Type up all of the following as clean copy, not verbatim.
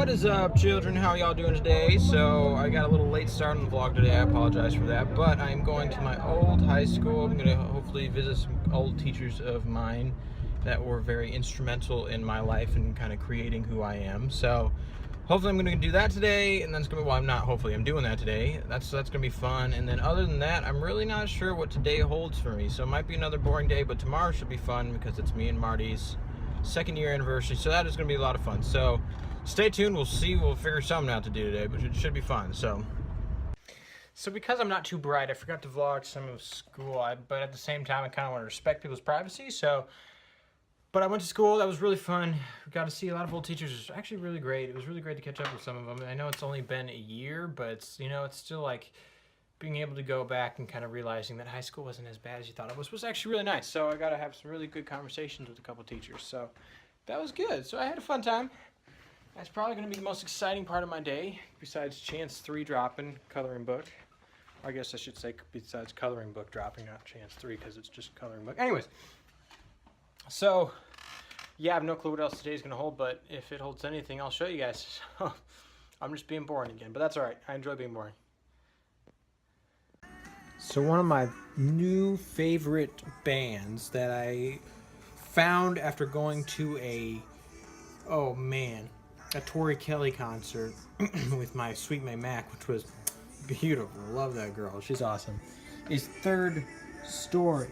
What is up, children? How y'all doing today? So I got a little late start on the vlog today. I apologize for that, but I'm going to my old high school. I'm going to hopefully visit some old teachers of mine that were very instrumental in my life and kind of creating who I am. So hopefully I'm going to do that today, and then it's going to be, well, I'm not hopefully, I'm doing that today. That's going to be fun. And then other than that, I'm really not sure what today holds for me. So it might be another boring day, but tomorrow should be fun because it's me and Marty's second year anniversary. So that is going to be a lot of fun. So stay tuned. We'll see. We'll figure something out to do today, but it should be fun. So because I'm not too bright, I forgot to vlog some of school. But at the same time, I kind of want to respect people's privacy. But I went to school. That was really fun. We got to see a lot of old teachers. It was actually really great. It was really great to catch up with some of them. I know it's only been a year, but it's still like being able to go back and kind of realizing that high school wasn't as bad as you thought it was actually really nice. So I got to have some really good conversations with a couple teachers. So that was good. So I had a fun time. That's probably going to be the most exciting part of my day, besides Chance 3 dropping, coloring book. I guess I should say besides coloring book dropping, not Chance 3, because it's just coloring book. Anyways, so yeah, I have no clue what else today's going to hold, but if it holds anything, I'll show you guys. I'm just being boring again, but that's all right. I enjoy being boring. So one of my new favorite bands that I found after going to a Tori Kelly concert with my Sweet May Mac, which was beautiful. Love that girl. She's awesome. Is Third Story.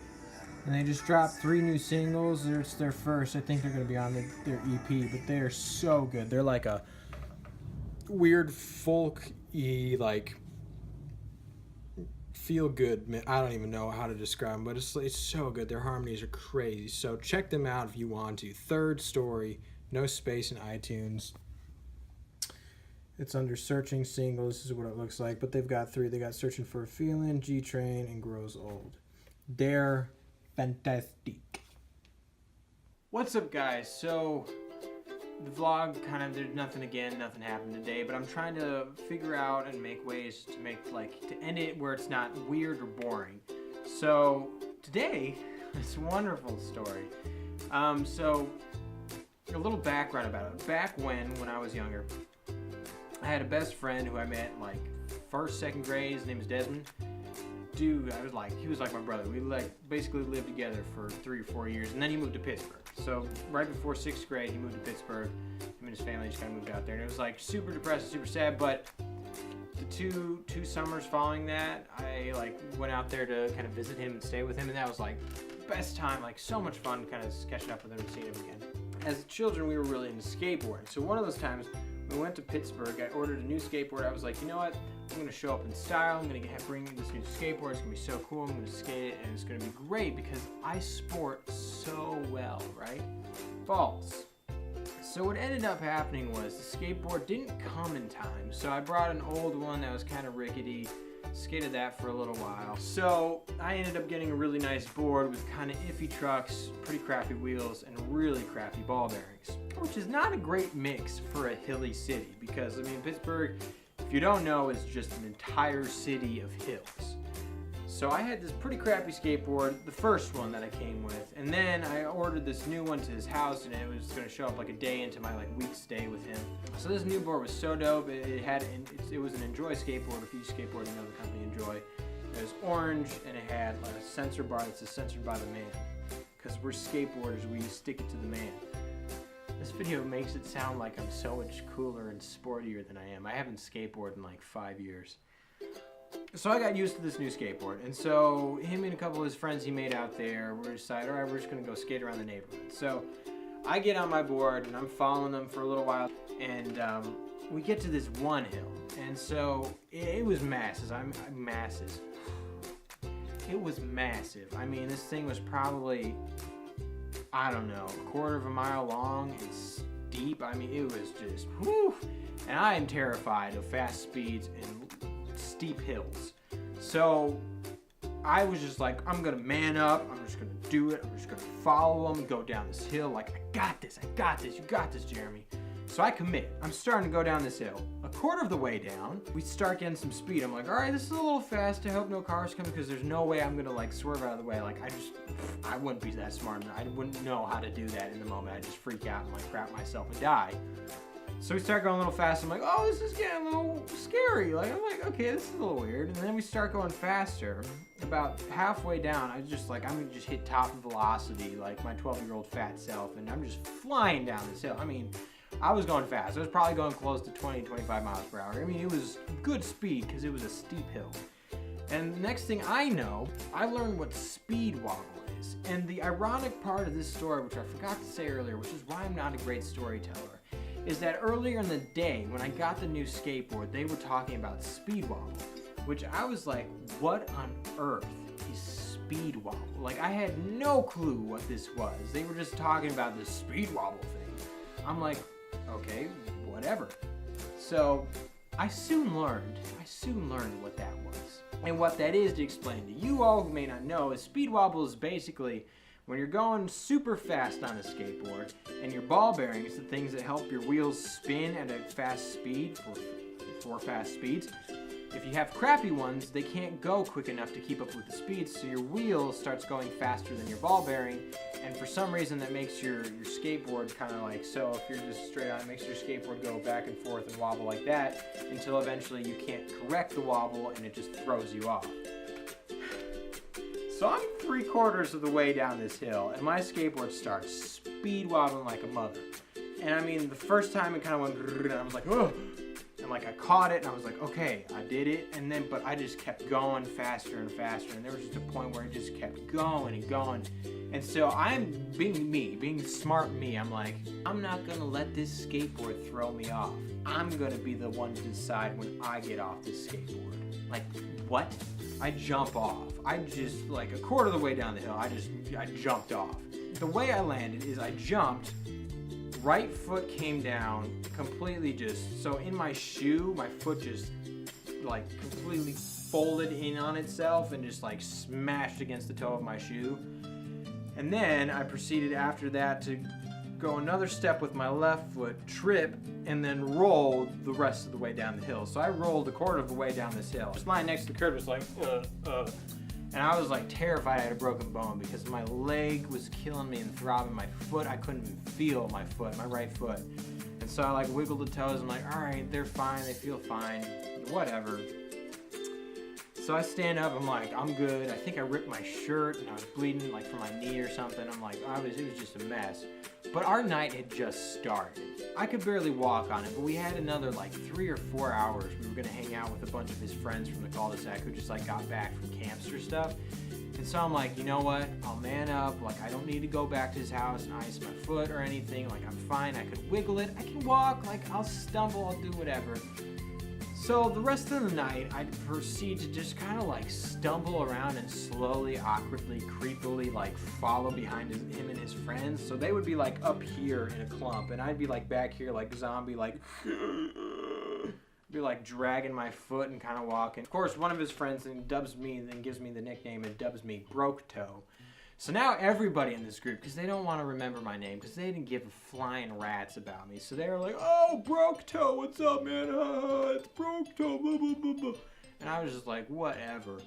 And they just dropped 3 new singles. It's their first. I think they're going to be on their EP, but they're so good. They're like a weird folk-y, like feel good. I don't even know how to describe them, but it's so good. Their harmonies are crazy. So check them out if you want to. Third Story, no space in iTunes. It's under Searching Singles. This is what it looks like. But they've got 3. They got Searching for a Feeling, G Train, and Grows Old. They're fantastic. What's up, guys? So the vlog there's nothing happened today, but I'm trying to figure out and make ways to end it where it's not weird or boring. So today, this wonderful story. So a little background about it. Back when I was younger, I had a best friend who I met like first, second grade. His name is Desmond. Dude, he was like my brother. We basically lived together for 3 or 4 years, and then he moved to Pittsburgh. So right before 6th grade, he moved to Pittsburgh. Him and his family just kind of moved out there, and it was like super depressing, super sad. But the two summers following that, I went out there to kind of visit him and stay with him, and that was like the best time. Like so much fun, kind of catching up with him and seeing him again. As children, we were really into skateboarding. So one of those times, we went to Pittsburgh. I ordered a new skateboard. I was like, you know what? I'm going to show up in style. I'm going to bring this new skateboard. It's going to be so cool. I'm going to skate it, and it's going to be great because I sport so well, right? False. So what ended up happening was the skateboard didn't come in time. So I brought an old one that was kind of rickety. Skated that for a little while. So I ended up getting a really nice board with kind of iffy trucks, pretty crappy wheels, and really crappy ball bearings, which is not a great mix for a hilly city because, I mean, Pittsburgh, if you don't know, is just an entire city of hills. So I had this pretty crappy skateboard, the first one that I came with, and then I ordered this new one to his house, and it was going to show up like a day into my week stay with him. So this new board was so dope. It was an Enjoy skateboard. If you skateboard, you know the company Enjoy. It was orange, and it had a sensor bar that says "Censored by the Man." Because we're skateboarders, we stick it to the man. This video makes it sound like I'm so much cooler and sportier than I am. I haven't skateboarded in like 5 years. So I got used to this new skateboard, and so him and a couple of his friends he made out there, we decided, all right, we're just going to go skate around the neighborhood. So I get on my board, and I'm following them for a little while, and we get to this one hill, and so it was massive. It was massive. I mean, this thing was probably, I don't know, a quarter of a mile long and steep. I mean, it was just, whew. And I am terrified of fast speeds and steep hills. So I was just like, I'm gonna man up, I'm just gonna do it, I'm just gonna follow them, go down this hill, like, I got this, you got this, Jeremy. So I commit. I'm starting to go down this hill. A quarter of the way down, we start getting some speed. I'm like, all right, this is a little fast. I hope no cars come because there's no way I'm gonna swerve out of the way. I wouldn't be that smart. I wouldn't know how to do that in the moment. I'd just freak out and crap myself and die. So we start going a little fast. I'm like, oh, this is getting a little scary. Like, I'm like, okay, this is a little weird. And then we start going faster. About halfway down, I'm gonna just hit top velocity, like my 12-year-old fat self, and I'm just flying down this hill. I mean, I was going fast. I was probably going close to 20, 25 miles per hour. I mean, it was good speed because it was a steep hill. And the next thing I know, I learned what speed wobble is. And the ironic part of this story, which I forgot to say earlier, which is why I'm not a great storyteller, is that earlier in the day, when I got the new skateboard, they were talking about speed wobble, which I was like, what on earth is speed wobble? Like, I had no clue what this was. They were just talking about this speed wobble thing. I'm like, okay, whatever. So I soon learned what that was. And what that is, to explain to you all who may not know, is speed wobble is basically when you're going super fast on a skateboard and your ball bearings, the things that help your wheels spin at a fast speed for fast speeds, if you have crappy ones, they can't go quick enough to keep up with the speed, so your wheel starts going faster than your ball bearing, and for some reason that makes your skateboard kind of like so. If you're just straight on, it makes your skateboard go back and forth and wobble like that until eventually you can't correct the wobble and it just throws you off. So I'm 3/4 of the way down this hill and my skateboard starts speed wobbling like a mother. And I mean, the first time it kind of went, and I was like, oh. And like I caught it and I was like, okay, I did it. And then, but I just kept going faster and faster. And there was just a point where it just kept going and going. And so I'm being smart me. I'm like, I'm not gonna let this skateboard throw me off. I'm gonna be the one to decide when I get off this skateboard. Like, what? I jump off. I just, like, 1/4 of the way down the hill, I jumped off. The way I landed is I jumped, right foot came down, completely just, so in my shoe, my foot just, like, completely folded in on itself and just, like, smashed against the toe of my shoe. And then I proceeded after that to go another step with my left foot, trip, and then roll the rest of the way down the hill. So I rolled 1/4 of the way down this hill. Just lying next to the curb was like, and I was like terrified I had a broken bone because my leg was killing me and throbbing. My foot, I couldn't even feel my foot, my right foot. And so I like wiggled the toes. I'm like, all right, they're fine. They feel fine. Whatever. So I stand up. I'm like, I'm good. I think I ripped my shirt and I was bleeding like from my knee or something. I'm like, it was just a mess. But our night had just started. I could barely walk on it, but we had another like 3 or 4 hours. We were gonna hang out with a bunch of his friends from the cul-de-sac who just like got back from campster stuff. And so I'm like, you know what? I'll man up. Like, I don't need to go back to his house and ice my foot or anything. Like, I'm fine. I could wiggle it. I can walk. Like, I'll stumble. I'll do whatever. So the rest of the night, I'd proceed to just kind of like stumble around and slowly, awkwardly, creepily like follow behind him and his friends. So they would be like up here in a clump and I'd be like back here like zombie, like be like dragging my foot and kind of walking. Of course, one of his friends then dubs me, then gives me the nickname and dubs me Broke Toe. So now everybody in this group, because they don't want to remember my name, because they didn't give a flying rat's about me. So they were like, oh, Broke Toe, what's up, man? It's Broke Toe, blah, blah, blah, blah. And I was just like, whatever.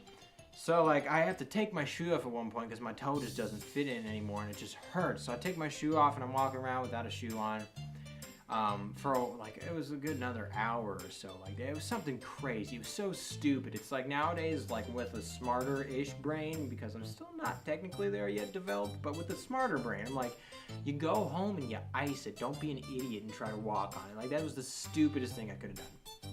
So, like, I have to take my shoe off at one point because my toe just doesn't fit in anymore and it just hurts. So I take my shoe off and I'm walking around without a shoe on. For like, it was a good another hour or so. Like, it was something crazy. It was so stupid. It's like nowadays, like with a smarter-ish brain, because I'm still not technically there yet developed, but with a smarter brain, I'm like, you go home and you ice it. Don't be an idiot and try to walk on it. Like, that was the stupidest thing I could have done.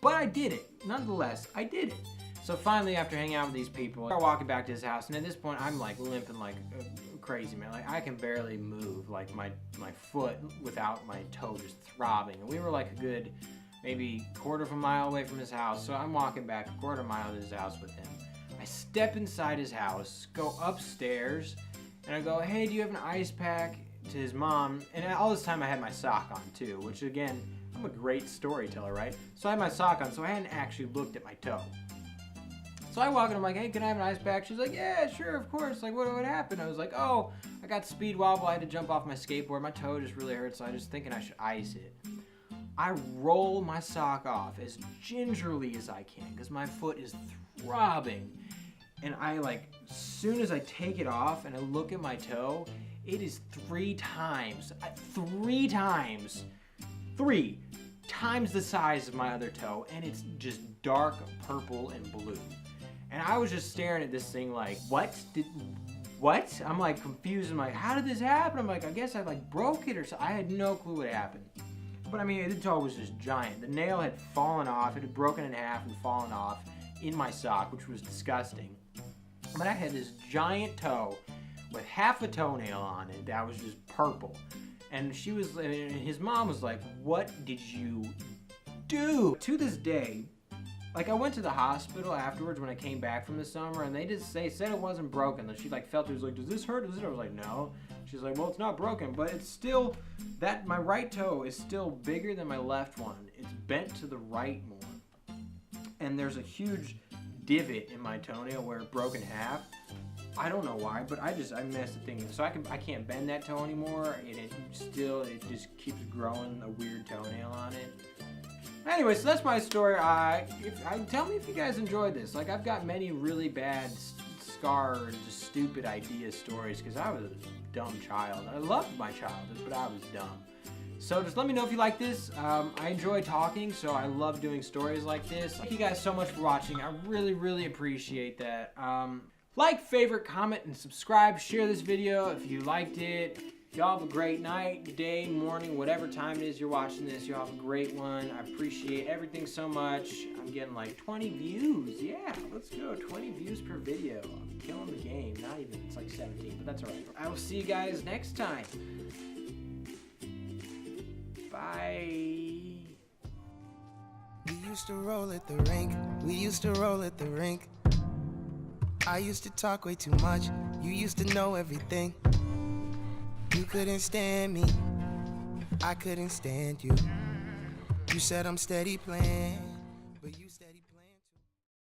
But I did it. Nonetheless, I did it. So finally, after hanging out with these people, I walking back to his house, and at this point, I'm like limping like crazy, man. Like, I can barely move, like my foot without my toe just throbbing. And we were like a good maybe 1/4 of a mile away from his house, so I'm walking back 1/4 mile to his house with him. I step inside his house, go upstairs, and I go, hey, do you have an ice pack? To his mom, and all this time I had my sock on too, which again, I'm a great storyteller, right? So I had my sock on, so I hadn't actually looked at my toe. So I walk in, I'm like, hey, can I have an ice pack? She's like, yeah, sure, of course. Like, what happened? I was like, oh, I got speed wobble. I had to jump off my skateboard. My toe just really hurts, so I was thinking I should ice it. I roll my sock off as gingerly as I can because my foot is throbbing. And I, like, as soon as I take it off and I look at my toe, it is 3 times 3 times the size of my other toe, and it's just dark purple and blue. And I was just staring at this thing like, what? I'm like confused. I'm like, how did this happen? I'm like, I guess I like broke it or something. I had no clue what happened. But I mean, the toe was just giant. The nail had fallen off. It had broken in half and fallen off in my sock, which was disgusting. But I had this giant toe with half a toenail on it that was just purple. And his mom was like, what did you do? To this day, like I went to the hospital afterwards when I came back from the summer, and they said it wasn't broken. She like felt it was like, does this hurt? Does it? I was like, no. She's like, well, it's not broken, but it's still, my right toe is still bigger than my left one. It's bent to the right more. And there's a huge divot in my toenail where it broke in half. I don't know why, but I messed the thing. So I can't bend that toe anymore, and it just keeps growing a weird toenail on it. Anyway, so that's my story. Tell me if you guys enjoyed this. Like, I've got many really bad scar and just stupid idea stories because I was a dumb child. I loved my childhood, but I was dumb. So just let me know if you like this. I enjoy talking, so I love doing stories like this. Thank you guys so much for watching. I really, really appreciate that. Like, favorite, comment, and subscribe. Share this video if you liked it. Y'all have a great night, day, morning, whatever time it is you're watching this. Y'all have a great one. I appreciate everything so much. I'm getting like 20 views. Yeah, let's go. 20 views per video. I'm killing the game. Not even, it's like 17, but that's all right. I will see you guys next time. Bye. We used to roll at the rink. We used to roll at the rink. I used to talk way too much. You used to know everything. You couldn't stand me. I couldn't stand you. You said I'm steady playing, but you said